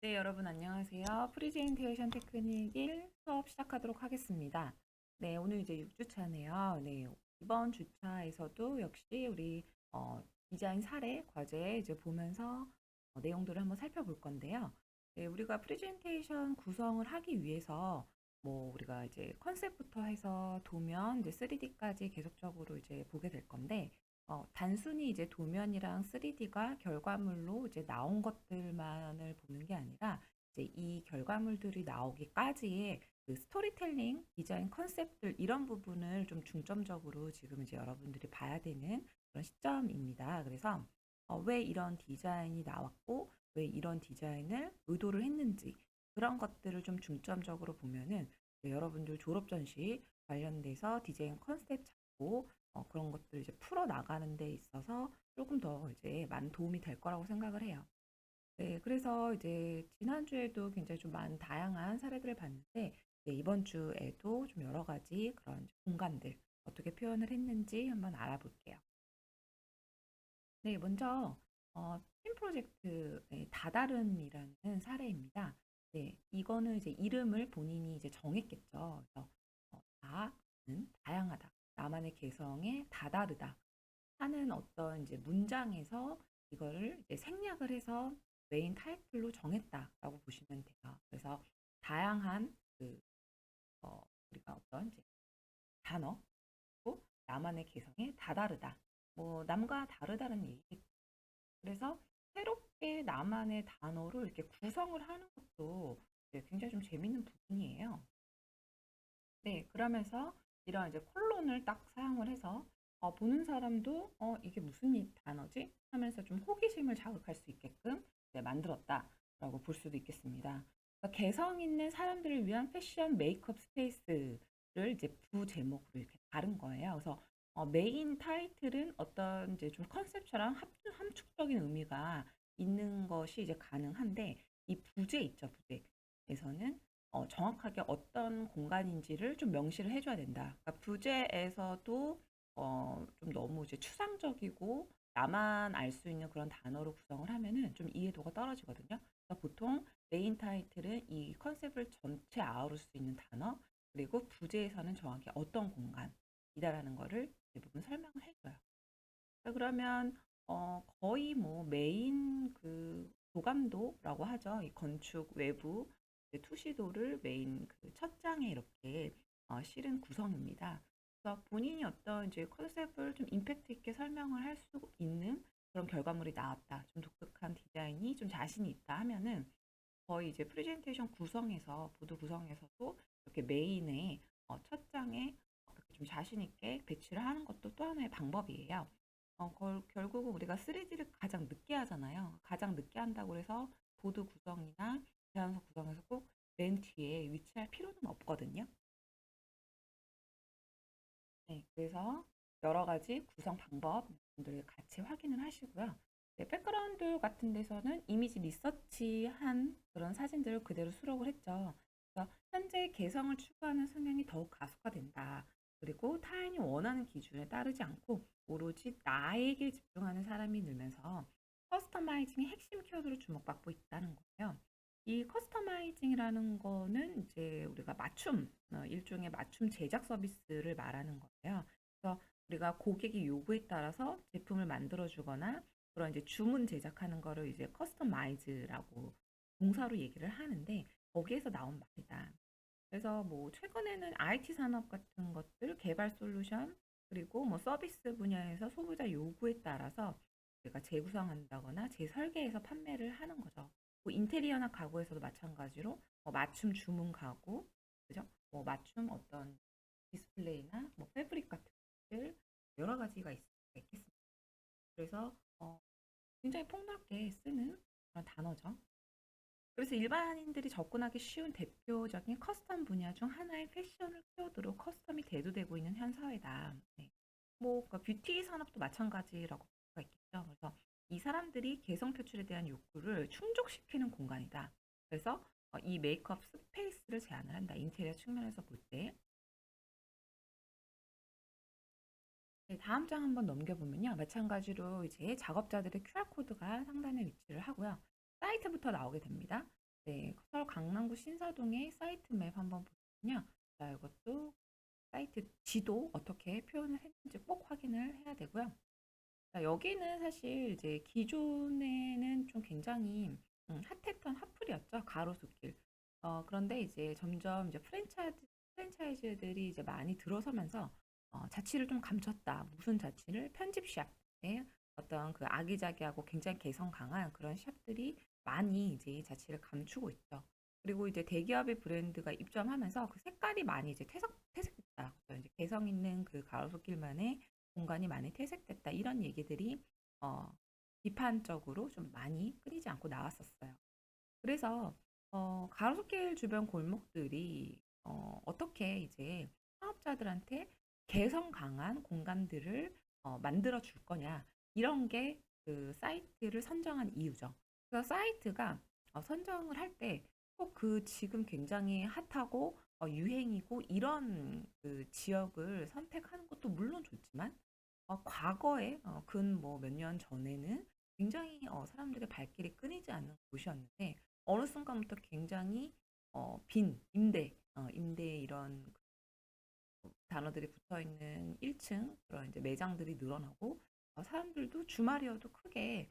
네, 여러분 안녕하세요. 프리젠테이션 테크닉 1 수업 시작하도록 하겠습니다. 네, 오늘 이제 6주차네요. 네, 이번 주차에서도 역시 우리 디자인 사례 과제 이제 보면서 내용들을 한번 살펴볼 건데요. 네, 우리가 프레젠테이션 구성을 하기 위해서 뭐 우리가 이제 컨셉부터 해서 도면 이제 3D까지 계속적으로 이제 보게 될 건데 단순히 이제 도면이랑 3D가 결과물로 이제 나온 것들만을 보는 게 아니라 이제 이 결과물들이 나오기까지의 그 스토리텔링, 디자인 컨셉들 이런 부분을 좀 중점적으로 지금 이제 여러분들이 봐야 되는 그런 시점입니다. 그래서 왜 이런 디자인이 나왔고 왜 이런 디자인을 의도를 했는지 그런 것들을 좀 중점적으로 보면은 여러분들 졸업 전시 관련돼서 디자인 컨셉 잡고 그런 것들 이제 풀어 나가는 데 있어서 조금 더 이제 많은 도움이 될 거라고 생각을 해요. 네, 그래서 이제 지난주에도 굉장히 좀 많은 다양한 사례들을 봤는데, 네, 이번 주에도 좀 여러 가지 그런 공간들 어떻게 표현을 했는지 한번 알아볼게요. 네, 먼저 팀 프로젝트의 다다름이라는 사례입니다. 네, 이거는 이제 이름을 본인이 이제 정했겠죠. 그래서 다는 다양하다. 나만의 개성에 다다르다. 하는 어떤 이제 문장에서 이거를 이제 생략을 해서 메인 타이틀로 정했다라고 보시면 돼요. 그래서 다양한 그 우리가 어떤 이제 단어, 또 나만의 개성에 다다르다. 뭐 남과 다르다는 얘기겠죠. 그래서 새롭게 나만의 단어로 이렇게 구성을 하는 것도 굉장히 좀 재밌는 부분이에요. 네, 그러면서 이런 이제 콜론을 딱 사용을 해서 보는 사람도 이게 무슨 단어지? 하면서 좀 호기심을 자극할 수 있게끔 만들었다라고 볼 수도 있겠습니다. 그러니까 개성 있는 사람들을 위한 패션 메이크업 스페이스를 이제 부제목으로 이렇게 다른 거예요. 그래서 메인 타이틀은 어떤 이제 좀 컨셉처럼 함축적인 의미가 있는 것이 이제 가능한데 이 부제 있죠, 부제에서는 정확하게 어떤 공간인지를 좀 명시를 해줘야 된다. 그러니까 부제에서도 좀 너무 이제 추상적이고 나만 알 수 있는 그런 단어로 구성을 하면은 좀 이해도가 떨어지거든요. 그래서 보통 메인 타이틀은 이 컨셉을 전체 아우를 수 있는 단어, 그리고 부제에서는 정확히 어떤 공간이다라는 거를 대부분 설명을 해줘요. 그러면 거의 뭐 메인 그 도감도라고 하죠. 이 건축 외부 투시도를 메인 그 첫 장에 이렇게 실은 구성입니다. 그래서 본인이 어떤 이제 컨셉을 좀 임팩트 있게 설명을 할 수 있는 그런 결과물이 나왔다. 좀 독특한 디자인이 좀 자신이 있다 하면은 거의 이제 프레젠테이션 구성에서 보드 구성에서도 이렇게 메인에 첫 장에 이렇게 좀 자신 있게 배치를 하는 것도 또 하나의 방법이에요. 결국은 우리가 3D를 가장 늦게 하잖아요. 가장 늦게 한다고 해서 보드 구성이나 제안서 구성에서 꼭 맨 뒤에 위치할 필요는 없거든요. 네, 그래서 여러 가지 구성 방법들을 같이 확인을 하시고요. 네, 백그라운드 같은 데서는 이미지 리서치한 그런 사진들을 그대로 수록을 했죠. 그래서 현재 개성을 추구하는 성향이 더욱 가속화된다. 그리고 타인이 원하는 기준에 따르지 않고 오로지 나에게 집중하는 사람이 늘면서 커스터마이징의 핵심 키워드로 주목받고 있다는 거예요. 이 커스터마이징이라는 거는 이제 우리가 맞춤, 일종의 맞춤 제작 서비스를 말하는 거예요. 그래서 우리가 고객의 요구에 따라서 제품을 만들어주거나 그런 이제 주문 제작하는 거를 이제 커스터마이즈라고 동사로 얘기를 하는데 거기에서 나온 말이다. 그래서 뭐 최근에는 IT 산업 같은 것들, 개발 솔루션, 그리고 뭐 서비스 분야에서 소비자 요구에 따라서 우리가 재구성한다거나 재설계해서 판매를 하는 거죠. 뭐 인테리어나 가구에서도 마찬가지로 뭐 맞춤 주문 가구, 그죠? 뭐 맞춤 어떤 디스플레이나 뭐 패브릭 같은 것들 여러 가지가 있겠습니다. 그래서 굉장히 폭넓게 쓰는 그런 단어죠. 그래서 일반인들이 접근하기 쉬운 대표적인 커스텀 분야 중 하나의 패션을 키워드로 커스텀이 대두되고 있는 현 사회다. 네. 뭐 그러니까 뷰티 산업도 마찬가지라고 볼 수가 있겠죠. 그래서 이 사람들이 개성 표출에 대한 욕구를 충족시키는 공간이다. 그래서 이 메이크업 스페이스를 제안을 한다. 인테리어 측면에서 볼 때. 네, 다음 장 한번 넘겨보면요. 마찬가지로 이제 작업자들의 QR코드가 상단에 위치를 하고요. 사이트부터 나오게 됩니다. 네, 서울 강남구 신사동의 사이트 맵 한번 보시면요. 자, 이것도 사이트 지도 어떻게 표현을 했는지 꼭 확인을 해야 되고요. 자, 여기는 사실 이제 기존에는 좀 굉장히 핫했던 핫플이었죠. 가로수길. 그런데 이제 점점 이제 프랜차이즈들이 이제 많이 들어서면서 자취를 좀 감췄다. 무슨 자취를? 편집샵의 어떤 그 아기자기하고 굉장히 개성 강한 그런 샵들이 많이 이제 자취를 감추고 있죠. 그리고 이제 대기업의 브랜드가 입점하면서 그 색깔이 많이 이제 퇴색됐다. 그래서 이제 개성 있는 그 가로수길만의 공간이 많이 퇴색됐다. 이런 얘기들이 어, 비판적으로 좀 많이 끊이지 않고 나왔었어요. 그래서 가로수길 주변 골목들이 어떻게 이제 사업자들한테 개성 강한 공간들을 만들어 줄 거냐 이런 게 그 사이트를 선정한 이유죠. 그래서 사이트가 선정을 할 때 꼭 그 지금 굉장히 핫하고 유행이고 이런 그 지역을 선택하는 것도 물론 좋지만 과거에 근 뭐 몇 년 전에는 굉장히 사람들의 발길이 끊이지 않는 곳이었는데 어느 순간부터 굉장히 빈 임대 이런 단어들이 붙어 있는 1층 그런 이제 매장들이 늘어나고 사람들도 주말이어도 크게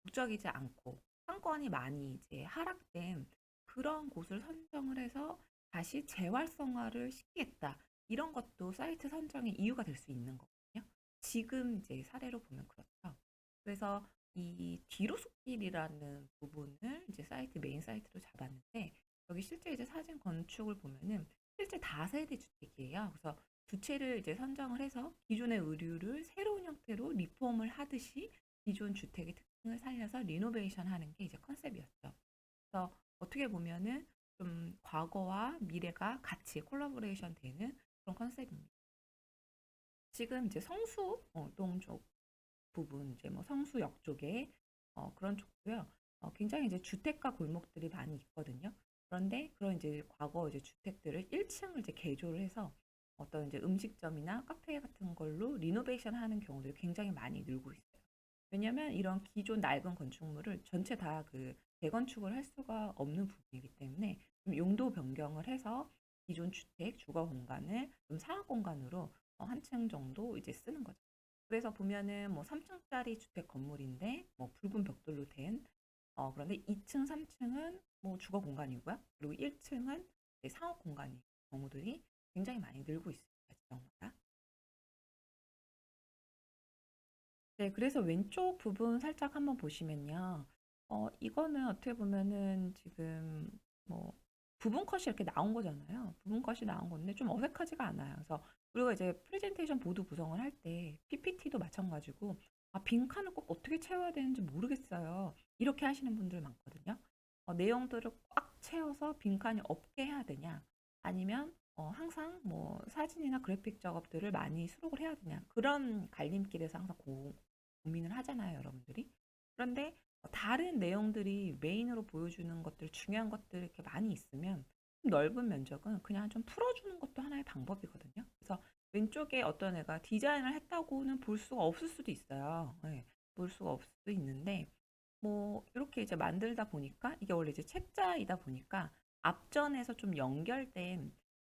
북적이지 않고 상권이 많이 이제 하락된 그런 곳을 선정을 해서 다시 재활성화를 시키겠다. 이런 것도 사이트 선정의 이유가 될 수 있는 거거든요. 지금 이제 사례로 보면 그렇죠. 그래서 이 뒤로숲길이라는 부분을 이제 사이트 메인 사이트로 잡았는데 여기 실제 이제 사진 건축을 보면은 실제 다세대 주택이에요. 그래서 두 채를 이제 선정을 해서 기존의 의류를 새로운 형태로 리폼을 하듯이 기존 주택의 특징을 살려서 리노베이션 하는 게 이제 컨셉이었죠. 그래서 어떻게 보면은 좀 과거와 미래가 같이 콜라보레이션 되는 그런 컨셉입니다. 지금 이제 성수동 쪽 부분, 이제 뭐 성수역 쪽에 그런 쪽도요. 굉장히 이제 주택가 골목들이 많이 있거든요. 그런데 그런 이제 과거 이제 주택들을 1층을 이제 개조를 해서 어떤 이제 음식점이나 카페 같은 걸로 리노베이션 하는 경우들이 굉장히 많이 늘고 있어요. 왜냐면 이런 기존 낡은 건축물을 전체 다 그 재건축을 할 수가 없는 부분이기 때문에 좀 용도 변경을 해서 기존 주택 주거 공간을 좀 상업 공간으로 한 층 정도 이제 쓰는 거죠. 그래서 보면은 뭐 3층짜리 주택 건물인데 뭐 붉은 벽돌로 된 그런데 2층, 3층은 뭐 주거 공간이고요. 그리고 1층은 상업 공간인 경우들이 굉장히 많이 늘고 있습니다. 지역마다. 네, 그래서 왼쪽 부분 살짝 한번 보시면요. 이거는 어떻게 보면은 지금 뭐 부분 컷이 이렇게 나온 거잖아요. 부분 컷이 나온 건데 좀 어색하지가 않아요. 그래서 우리가 이제 프레젠테이션 보드 구성을 할 때 PPT도 마찬가지고 빈칸을 꼭 어떻게 채워야 되는지 모르겠어요. 이렇게 하시는 분들 많거든요. 내용들을 꽉 채워서 빈칸이 없게 해야 되냐? 아니면 항상 뭐 사진이나 그래픽 작업들을 많이 수록을 해야 되냐? 그런 갈림길에서 항상 고민을 하잖아요, 여러분들이. 그런데 다른 내용들이 메인으로 보여주는 것들, 중요한 것들 이렇게 많이 있으면 좀 넓은 면적은 그냥 좀 풀어주는 것도 하나의 방법이거든요. 그래서 왼쪽에 어떤 애가 디자인을 했다고는 볼 수가 없을 수도 있어요. 네, 볼 수가 없을 수도 있는데 뭐 이렇게 이제 만들다 보니까 이게 원래 이제 책자이다 보니까 앞전에서 좀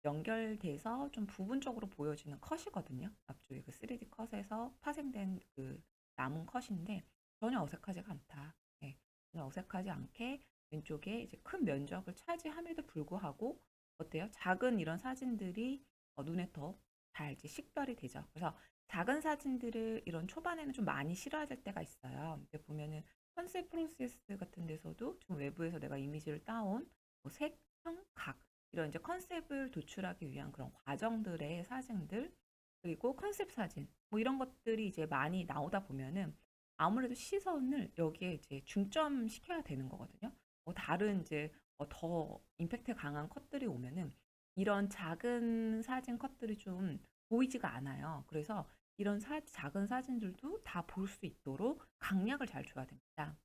연결돼서 좀 부분적으로 보여지는 컷이거든요. 앞쪽에 그 3D 컷에서 파생된 그 남은 컷인데 전혀 어색하지가 않다. 예, 전혀 어색하지 않게 왼쪽에 이제 큰 면적을 차지함에도 불구하고 어때요? 작은 이런 사진들이 눈에 더 잘 이제 식별이 되죠. 그래서 작은 사진들을 이런 초반에는 좀 많이 실어야 될 때가 있어요. 근데 보면은 컨셉 프로세스 같은 데서도 지금 외부에서 내가 이미지를 따온 뭐 색, 형, 각 이런 이제 컨셉을 도출하기 위한 그런 과정들의 사진들 그리고 컨셉 사진 뭐 이런 것들이 이제 많이 나오다 보면은 아무래도 시선을 여기에 이제 중점 시켜야 되는 거거든요. 뭐 다른 이제 더 임팩트 강한 컷들이 오면은 이런 작은 사진 컷들이 좀 보이지가 않아요. 그래서 이런 작은 사진들도 다 볼 수 있도록 강약을 잘 줘야 됩니다.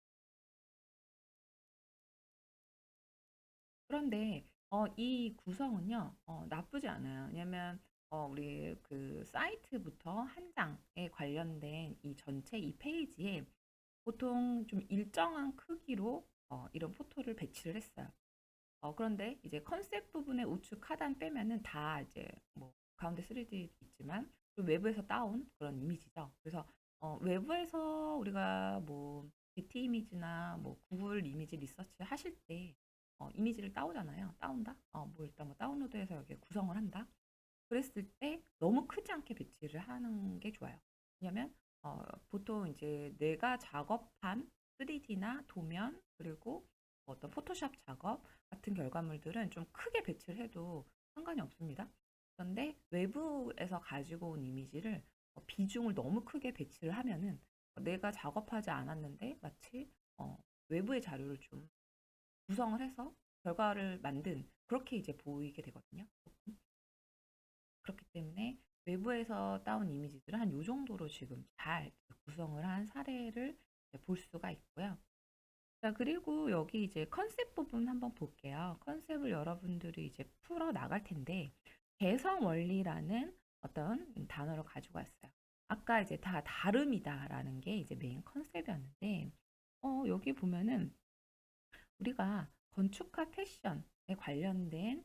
그런데 이 구성은요 나쁘지 않아요. 왜냐면 우리 그 사이트부터 한 장에 관련된 이 전체 이 페이지에 보통 좀 일정한 크기로 이런 포토를 배치를 했어요. 그런데 이제 컨셉 부분의 우측 하단 빼면은 다 이제 뭐 가운데 3D 있지만 좀 외부에서 따온 그런 이미지죠. 그래서 외부에서 우리가 뭐 게티 이미지나 뭐 구글 이미지 리서치 하실 때 이미지를 따오잖아요. 따온다? 뭐 일단 뭐 다운로드해서 여기에 구성을 한다. 그랬을 때 너무 크지 않게 배치를 하는 게 좋아요. 왜냐면 보통 이제 내가 작업한 3D나 도면 그리고 어떤 포토샵 작업 같은 결과물들은 좀 크게 배치를 해도 상관이 없습니다. 그런데 외부에서 가지고 온 이미지를 비중을 너무 크게 배치를 하면은 내가 작업하지 않았는데 마치 외부의 자료를 좀 구성을 해서 결과를 만든 그렇게 이제 보이게 되거든요. 그렇기 때문에 외부에서 따온 이미지들은 한 요 정도로 지금 잘 구성을 한 사례를 볼 수가 있고요. 자, 그리고 여기 이제 컨셉 부분 한번 볼게요. 컨셉을 여러분들이 이제 풀어 나갈 텐데, 개성 원리라는 어떤 단어를 가지고 왔어요. 아까 이제 다 다름이다라는 게 이제 메인 컨셉이었는데, 여기 보면은 우리가 건축과 패션에 관련된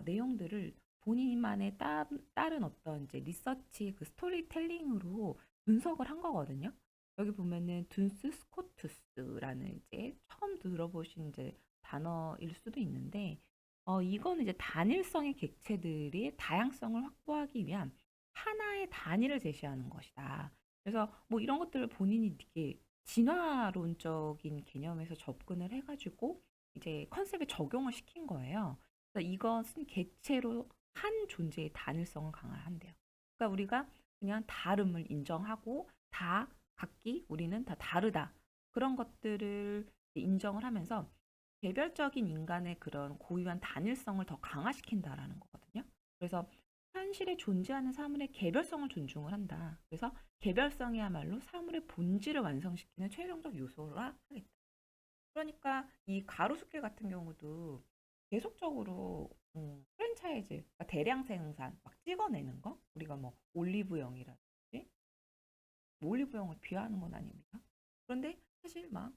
내용들을 본인만의 따른 어떤 이제 리서치 그 스토리텔링으로 분석을 한 거거든요. 여기 보면은 둔스 스코투스라는 이제 처음 들어보신 이제 단어일 수도 있는데, 이거는 이제 단일성의 객체들이 다양성을 확보하기 위한 하나의 단위를 제시하는 것이다. 그래서 뭐 이런 것들을 본인이 이렇게 진화론적인 개념에서 접근을 해가지고 이제 컨셉에 적용을 시킨 거예요. 그래서 이것은 객체로 한 존재의 단일성을 강화한대요. 그러니까 우리가 그냥 다름을 인정하고 다 각기 우리는 다 다르다. 그런 것들을 인정을 하면서 개별적인 인간의 그런 고유한 단일성을 더 강화시킨다라는 거거든요. 그래서 현실에 존재하는 사물의 개별성을 존중을 한다. 그래서 개별성이야말로 사물의 본질을 완성시키는 최종적 요소라 하겠다. 그러니까 이 가로수길 같은 경우도 계속적으로 프랜차이즈, 그러니까 대량 생산, 막 찍어내는 거? 우리가 뭐 올리브영이라든지 뭐 올리브영을 비하하는 건 아닙니다. 그런데 사실 막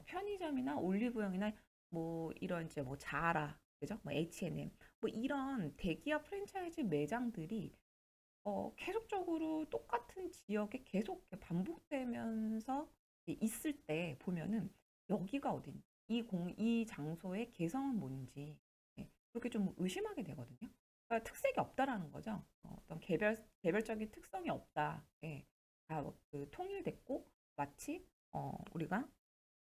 편의점이나 올리브영이나 뭐 이런 이제 뭐 자라, 그죠? 뭐 H&M, 뭐 이런 대기업 프랜차이즈 매장들이 계속적으로 똑같은 지역에 계속 이렇게 반복되면서 있을 때 보면은 여기가 어딘지, 이 장소의 개성은 뭔지 그렇게 좀 의심하게 되거든요. 그러니까 특색이 없다라는 거죠. 어떤 개별적인 특성이 없다. 예. 다그 통일됐고 마치 우리가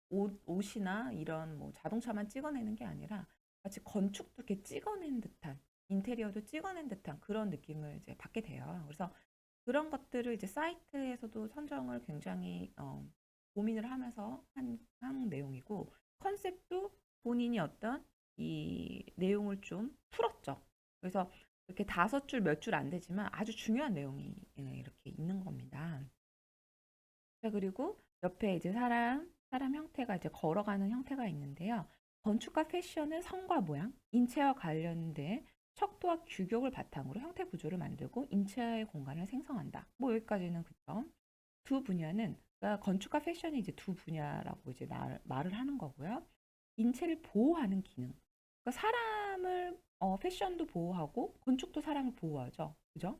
옷이나 이런 뭐 자동차만 찍어내는 게 아니라 마치 건축도 이렇게 찍어낸 듯한 인테리어도 찍어낸 듯한 그런 느낌을 이제 받게 돼요. 그래서 그런 것들을 이제 사이트에서도 선정을 굉장히 고민을 하면서 한 내용이고 컨셉도 본인이 어떤 이 내용을 좀 풀었죠. 그래서 이렇게 5줄 몇 줄 안 되지만 아주 중요한 내용이 이렇게 있는 겁니다. 자, 그리고 옆에 이제 사람 형태가 이제 걸어가는 형태가 있는데요. 건축과 패션은 성과 모양, 인체와 관련된 척도와 규격을 바탕으로 형태 구조를 만들고 인체의 공간을 생성한다. 뭐 여기까지는 그죠. 두 분야는 그러니까 건축과 패션이 이제 두 분야라고 이제 말을 하는 거고요. 인체를 보호하는 기능. 그러니까 사람을 패션도 보호하고 건축도 사람을 보호하죠. 그죠?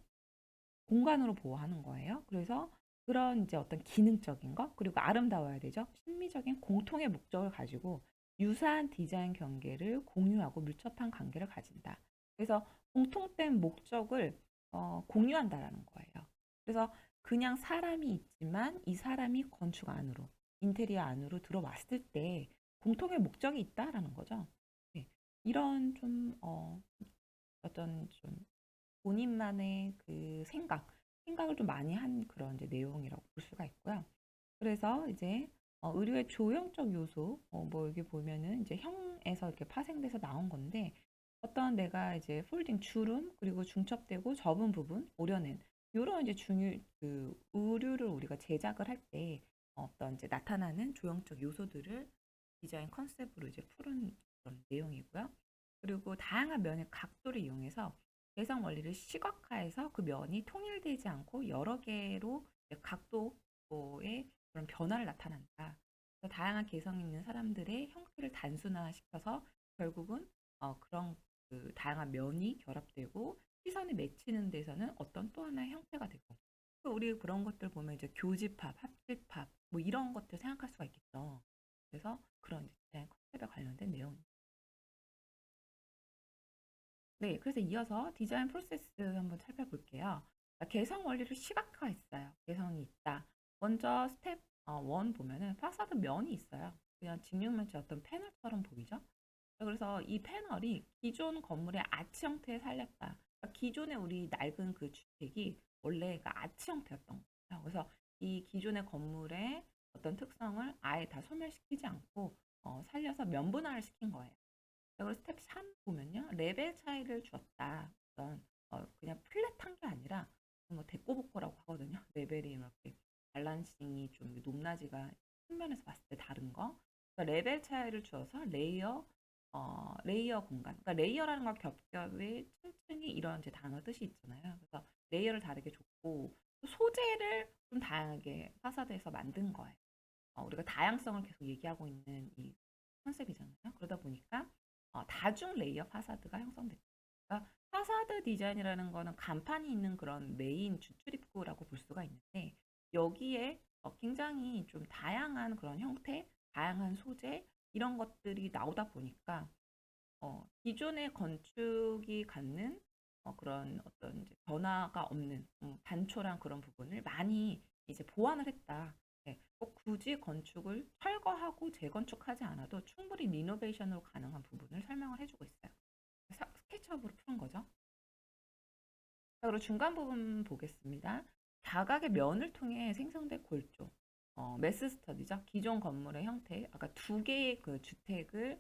공간으로 보호하는 거예요. 그래서 그런 이제 어떤 기능적인 거, 그리고 아름다워야 되죠. 심미적인 공통의 목적을 가지고 유사한 디자인 경계를 공유하고 밀접한 관계를 가진다. 그래서 공통된 목적을 공유한다라는 거예요. 그래서 그냥 사람이 있지만 이 사람이 건축 안으로, 인테리어 안으로 들어왔을 때 공통의 목적이 있다라는 거죠. 네. 이런 좀 어떤 좀 본인만의 그 생각을 좀 많이 한 그런 이제 내용이라고 볼 수가 있고요. 그래서 이제 의료의 조형적 요소, 뭐 여기 보면은 이제 형에서 이렇게 파생돼서 나온 건데 어떤 내가 이제 폴딩 주름 그리고 중첩되고 접은 부분 오려낸 이런 이제 그 의류를 우리가 제작을 할 때 어떤 이제 나타나는 조형적 요소들을 디자인 컨셉으로 이제 푸른 그런 내용이고요. 그리고 다양한 면의 각도를 이용해서 개성 원리를 시각화해서 그 면이 통일되지 않고 여러 개로 각도의 그런 변화를 나타난다. 그래서 다양한 개성 있는 사람들의 형태를 단순화시켜서 결국은 그런 그 다양한 면이 결합되고 시선이 맺히는 데서는 어떤 또 하나의 형태가 되고 우리 그런 것들 보면 이제 교집합, 합집합 뭐 이런 것들 생각할 수가 있겠죠. 그래서 그런 이제 디자인 컨셉에 관련된 내용. 네, 그래서 이어서 디자인 프로세스 한번 살펴볼게요. 개성 원리를 시각화했어요. 개성이 있다. 먼저 스텝 1 보면은 파사드 면이 있어요. 그냥 직육면체 어떤 패널처럼 보이죠? 그래서 이 패널이 기존 건물의 아치 형태에 살렸다. 그러니까 기존의 우리 낡은 그 주택이 원래 그 아치 형태였던 거예요. 그래서 이 기존의 건물의 어떤 특성을 아예 다 소멸시키지 않고 살려서 면분화를 시킨 거예요. 그리고 스텝 3 보면요. 레벨 차이를 주었다. 어떤 그냥 플랫한 게 아니라 뭐 데코보코라고 하거든요. 레벨이 이렇게 밸런싱이 좀 높낮이가 측면에서 봤을 때 다른 거. 그러니까 레벨 차이를 주어서 레이어 공간. 그러니까 레이어라는 건 겹겹이 층층이 이런 이제 단어 뜻이 있잖아요. 그래서 레이어를 다르게 줬고 소재를 좀 다양하게 파사드에서 만든 거예요. 우리가 다양성을 계속 얘기하고 있는 이 컨셉이잖아요. 그러다 보니까 다중 레이어 파사드가 형성됐다. 그러니까 파사드 디자인이라는 거는 간판이 있는 그런 메인 주출입구라고 볼 수가 있는데 여기에 굉장히 좀 다양한 그런 형태, 다양한 소재 이런 것들이 나오다 보니까 기존의 건축이 갖는 그런 어떤 이제 변화가 없는 단초랑 그런 부분을 많이 이제 보완을 했다. 네, 꼭 굳이 건축을 철거하고 재건축하지 않아도 충분히 리노베이션으로 가능한 부분을 설명을 해주고 있어요. 스케치업으로 푸는 거죠. 자, 그리고 중간 부분 보겠습니다. 자각의 면을 통해 생성된 골조. 매스 스터디죠. 기존 건물의 형태. 아까 두 개의 그 주택을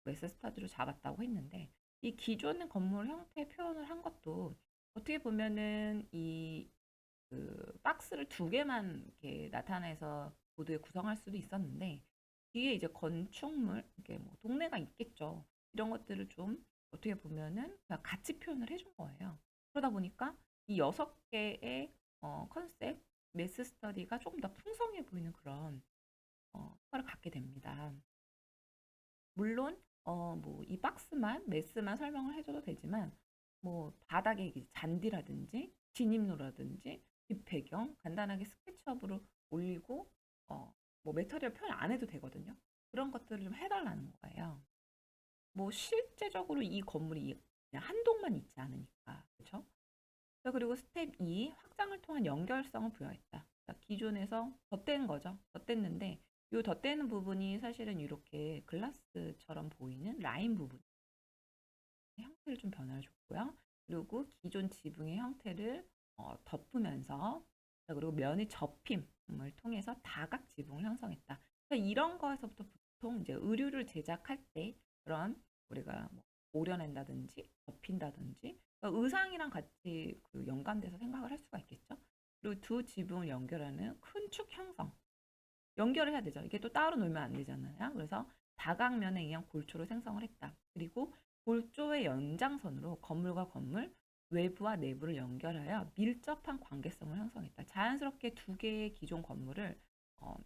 매스 스터디로 잡았다고 했는데 이 기존의 건물 형태 표현을 한 것도 어떻게 보면은 이 그 박스를 두 개만 이렇게 나타내서 보드에 구성할 수도 있었는데 뒤에 이제 건축물 이게 뭐 동네가 있겠죠. 이런 것들을 좀 어떻게 보면은 그냥 같이 표현을 해준 거예요. 그러다 보니까 이 6개의 컨셉 매스 스터디가 조금 더 풍성해 보이는 그런 효과를 갖게 됩니다. 물론 뭐 이 박스만 매스만 설명을 해줘도 되지만 뭐 바닥에 잔디라든지 진입로라든지 뒷배경 간단하게 스케치업으로 올리고 뭐 매터리얼 표현 안 해도 되거든요. 그런 것들을 좀 해달라는 거예요. 뭐 실제적으로 이 건물이 그냥 한 동만 있지 않으니까 그렇죠? 그리고 스텝 2 확장을 통한 연결성을 부여했다. 기존에서 덧댄 거죠. 덧댔는데 이 덧대는 부분이 사실은 이렇게 글라스처럼 보이는 라인 부분 형태를 좀 변화를 줬고요. 그리고 기존 지붕의 형태를 덮으면서 그리고 면의 접힘을 통해서 다각 지붕을 형성했다. 그래서 이런 거에서부터 보통 이제 의류를 제작할 때 그런 우리가 뭐 오려낸다든지 덮인다든지 그러니까 의상이랑 같이 그 연관돼서 생각을 할 수가 있겠죠. 그리고 두 지붕을 연결하는 큰 축 형성 연결을 해야 되죠. 이게 또 따로 놀면 안 되잖아요. 그래서 다각면에 의한 골조를 생성을 했다. 그리고 골조의 연장선으로 건물과 건물, 외부와 내부를 연결하여 밀접한 관계성을 형성했다. 자연스럽게 두 개의 기존 건물을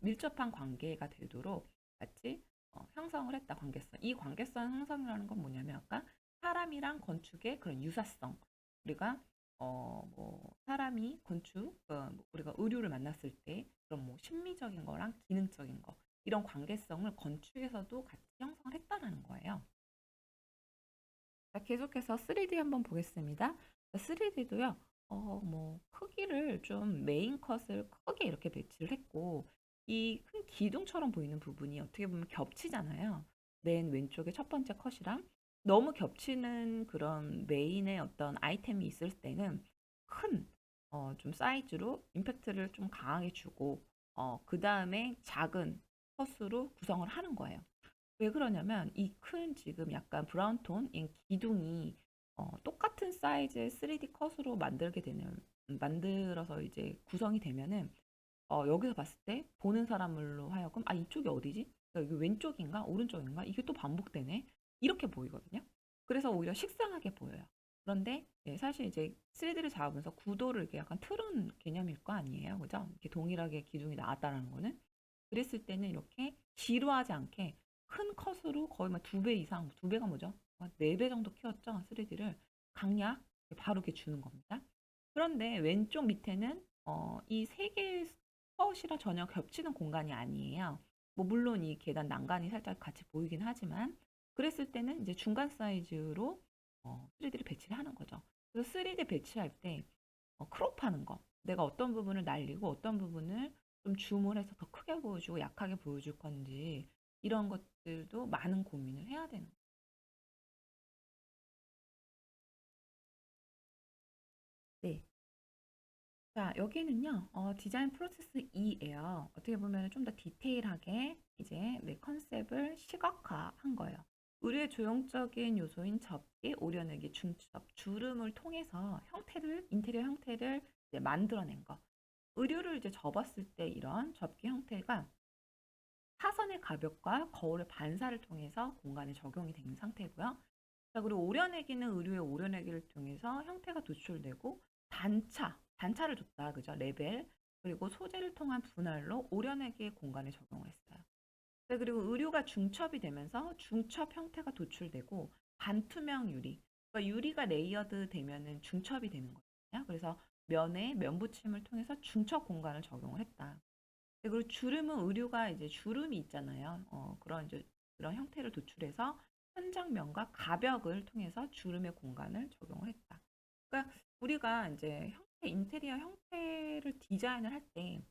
밀접한 관계가 되도록 같이 형성을 했다. 관계성. 이 관계성 형성이라는 건 뭐냐면 아까 사람이랑 건축의 그런 유사성. 우리가 뭐 사람이 건축, 뭐 우리가 의료를 만났을 때 그런 뭐 심미적인 거랑 기능적인 거 이런 관계성을 건축에서도 같이 형성을 했다라는 거예요. 자, 계속해서 3D 한번 보겠습니다. 3D도요. 뭐 크기를 좀 메인 컷을 크게 이렇게 배치를 했고 이 큰 기둥처럼 보이는 부분이 어떻게 보면 겹치잖아요. 맨 왼쪽에 첫 번째 컷이랑 너무 겹치는 그런 메인의 어떤 아이템이 있을 때는 큰 좀 사이즈로 임팩트를 좀 강하게 주고 그 다음에 작은 컷으로 구성을 하는 거예요. 왜 그러냐면 이 큰 지금 약간 브라운 톤인 기둥이 똑같은 사이즈의 3D 컷으로 만들게 되는 만들어서 이제 구성이 되면은 여기서 봤을 때 보는 사람으로 하여금 아 이쪽이 어디지? 그러니까 이게 왼쪽인가 오른쪽인가 이게 또 반복되네 이렇게 보이거든요. 그래서 오히려 식상하게 보여요. 그런데 사실 이제 3D를 잡으면서 구도를 이렇게 약간 틀은 개념일 거 아니에요, 그죠? 이렇게 동일하게 기둥이 나왔다라는 거는 그랬을 때는 이렇게 지루하지 않게 큰 컷으로 거의 막 2배 이상, 2배가 뭐죠? 4배 정도 키웠죠. 3D를 강약 바로 이렇게 주는 겁니다. 그런데 왼쪽 밑에는 이 세 개의 컷이랑 전혀 겹치는 공간이 아니에요. 뭐 물론 이 계단 난간이 살짝 같이 보이긴 하지만 그랬을 때는 이제 중간 사이즈로 3D를 배치를 하는 거죠. 그래서 3D 배치할 때 크롭하는 거. 내가 어떤 부분을 날리고 어떤 부분을 좀 줌을 해서 더 크게 보여주고 약하게 보여줄 건지 이런 것들도 많은 고민을 해야 되는 거예요. 네. 자, 여기는요, 디자인 프로세스 2예요. 어떻게 보면 좀 더 디테일하게 이제 내 컨셉을 시각화한 거예요. 의류의 조형적인 요소인 접기, 오려내기, 중첩, 주름을 통해서 인테리어 형태를 이제 만들어낸 거. 의류를 이제 접었을 때 이런 접기 형태가 사선의 가벽과 거울의 반사를 통해서 공간에 적용이 된 상태고요. 자, 그리고 오려내기는 의류의 오려내기를 통해서 형태가 도출되고 단차를 줬다. 그죠? 레벨. 그리고 소재를 통한 분할로 오려내기의 공간에 적용을 했어요. 네, 그리고 의류가 중첩이 되면서 중첩 형태가 도출되고 반투명 유리. 그러니까 유리가 레이어드 되면은 중첩이 되는 거거든요. 그래서 면에 면붙임을 통해서 중첩 공간을 적용을 했다. 네, 그리고 주름은 의류가 이제 주름이 있잖아요. 그런 이제 그런 형태를 도출해서 현장면과 가벽을 통해서 주름의 공간을 적용을 했다. 그러니까 우리가 이제 인테리어 형태를 디자인을 할 때,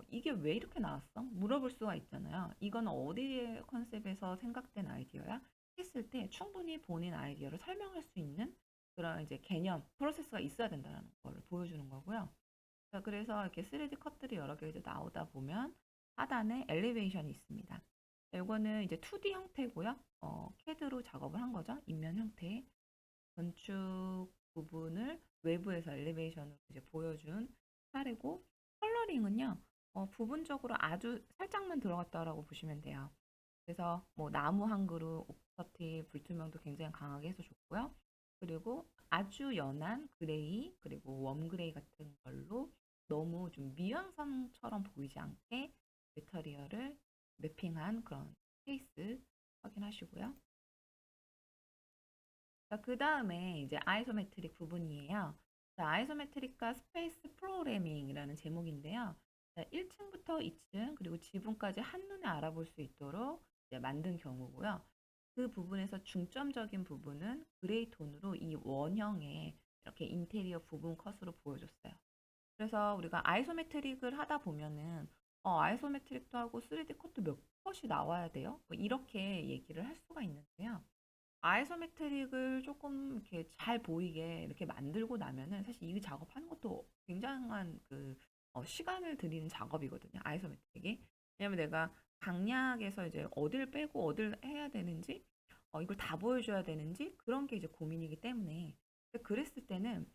이게 왜 이렇게 나왔어? 물어볼 수가 있잖아요. 이건 어디의 컨셉에서 생각된 아이디어야? 했을 때 충분히 본인 아이디어를 설명할 수 있는 그런 이제 개념, 프로세스가 있어야 된다는 걸 보여주는 거고요. 자, 그래서 이렇게 3D 컷들이 여러 개 이제 나오다 보면 하단에 엘리베이션이 있습니다. 이거는 이제 2D 형태고요. CAD로 작업을 한 거죠. 인면 형태. 건축 부분을 외부에서 엘리베이션으로 이제 보여준 사례고, 컬러링은요, 부분적으로 아주 살짝만 들어갔다라고 보시면 돼요. 그래서 뭐 나무 한 그루, 옵서티, 불투명도 굉장히 강하게 해서 좋고요. 그리고 아주 연한 그레이, 그리고 웜 그레이 같은 걸로 너무 좀 미완성처럼 보이지 않게 메터리얼을 매핑한 그런 케이스 확인하시고요. 자, 그 다음에 이제 아이소메트릭 부분이에요. 자, 아이소메트릭과 스페이스 프로그래밍이라는 제목인데요. 자, 1층부터 2층 그리고 지붕까지 한눈에 알아볼 수 있도록 이제 만든 경우고요. 그 부분에서 중점적인 부분은 그레이 톤으로 이 원형의 이렇게 인테리어 부분 컷으로 보여줬어요. 그래서 우리가 아이소메트릭을 하다 보면은 아이소메트릭도 하고 3D 컷도 몇 컷이 나와야 돼요. 뭐 이렇게 얘기를 할 수가 있는데요. 아이소메트릭을 조금 이렇게 잘 보이게 이렇게 만들고 나면은 사실 이 작업하는 것도 굉장한 그 시간을 들이는 작업이거든요. 아이소메트릭이. 왜냐면 내가 강약에서 이제 어딜 빼고 어딜 해야 되는지 이걸 다 보여줘야 되는지 그런 게 이제 고민이기 때문에 근데 그랬을 때는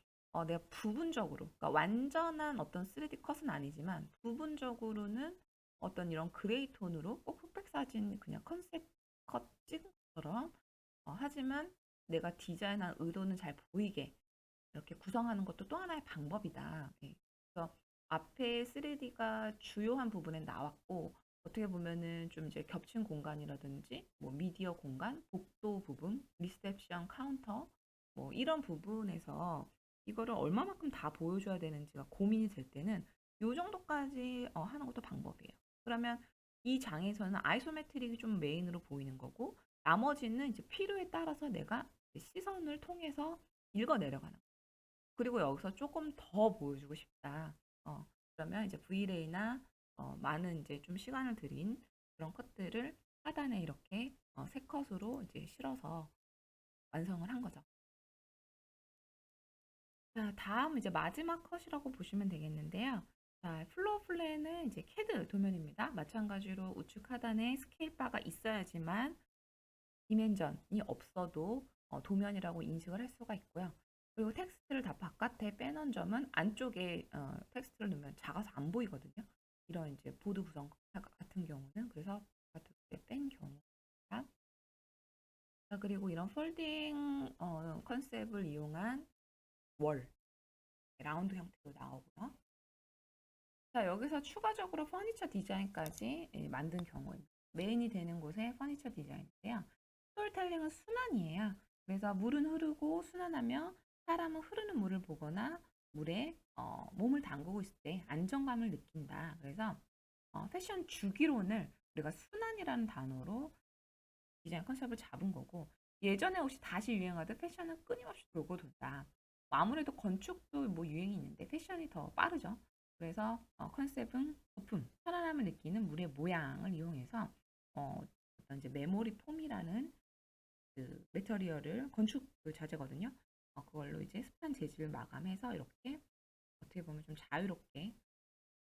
내가 부분적으로 그러니까 완전한 어떤 3D 컷은 아니지만 부분적으로는 어떤 이런 그레이 톤으로 꼭 흑백 사진 그냥 컨셉 컷 찍은 것처럼 하지만 내가 디자인한 의도는 잘 보이게 이렇게 구성하는 것도 또 하나의 방법이다. 예. 그래서 앞에 3D가 주요한 부분에 나왔고 어떻게 보면은 좀 이제 겹친 공간이라든지 뭐 미디어 공간, 복도 부분, 리셉션 카운터 뭐 이런 부분에서 이거를 얼마만큼 다 보여줘야 되는지가 고민이 될 때는 요 정도까지 하는 것도 방법이에요. 그러면 이 장에서는 아이소메트릭이 좀 메인으로 보이는 거고 나머지는 이제 필요에 따라서 내가 시선을 통해서 읽어 내려가는 거예요. 그리고 여기서 조금 더 보여주고 싶다. 그러면 이제 브이레이나 많은 이제 좀 시간을 들인 그런 컷들을 하단에 이렇게 세 컷으로 이제 실어서 완성을 한 거죠. 자, 다음 이제 마지막 컷이라고 보시면 되겠는데요. 자, 플로어 플랜은 이제 캐드 도면입니다. 마찬가지로 우측 하단에 스케일 바가 있어야지만 디멘전이 없어도 도면이라고 인식을 할 수가 있고요. 그리고 텍스트를 다 바깥에 빼놓은 점은 안쪽에 텍스트를 넣으면 작아서 안 보이거든요. 이런 이제 보드 구성 같은 경우는 그래서 바깥으로 뺀 경우입니다. 자, 그리고 이런 폴딩 컨셉을 이용한 월 라운드 형태로 나오고요. 자, 여기서 추가적으로 퍼니처 디자인까지 만든 경우입니다. 메인이 되는 곳에 퍼니처 디자인인데요. 스토리텔링은 순환이에요. 그래서 물은 흐르고 순환하며 사람은 흐르는 물을 보거나 물에 몸을 담그고 있을 때 안정감을 느낀다. 그래서 패션 주기론을 우리가 순환이라는 단어로 디자인 컨셉을 잡은 거고, 예전에 혹시 다시 유행하던 패션은 끊임없이 돌고 돈다. 뭐 아무래도 건축도 뭐 유행이 있는데 패션이 더 빠르죠. 그래서 컨셉은 부품, 편안함을 느끼는 물의 모양을 이용해서 어떤 이제 메모리 폼이라는 그 매터리얼을 건축 그 자재거든요. 그걸로 이제 습한 재질을 마감해서 이렇게 어떻게 보면 좀 자유롭게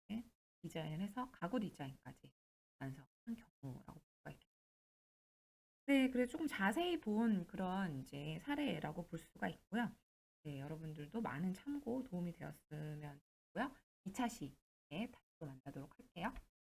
이렇게 디자인을 해서 가구 디자인까지 완성한 경우라고 볼 수가 있겠습니다. 네, 그래서 조금 자세히 본 그런 이제 사례라고 볼 수가 있고요. 네, 여러분들도 많은 참고 도움이 되었으면 좋고요. 2차 시에 다시 또 만나도록 할게요.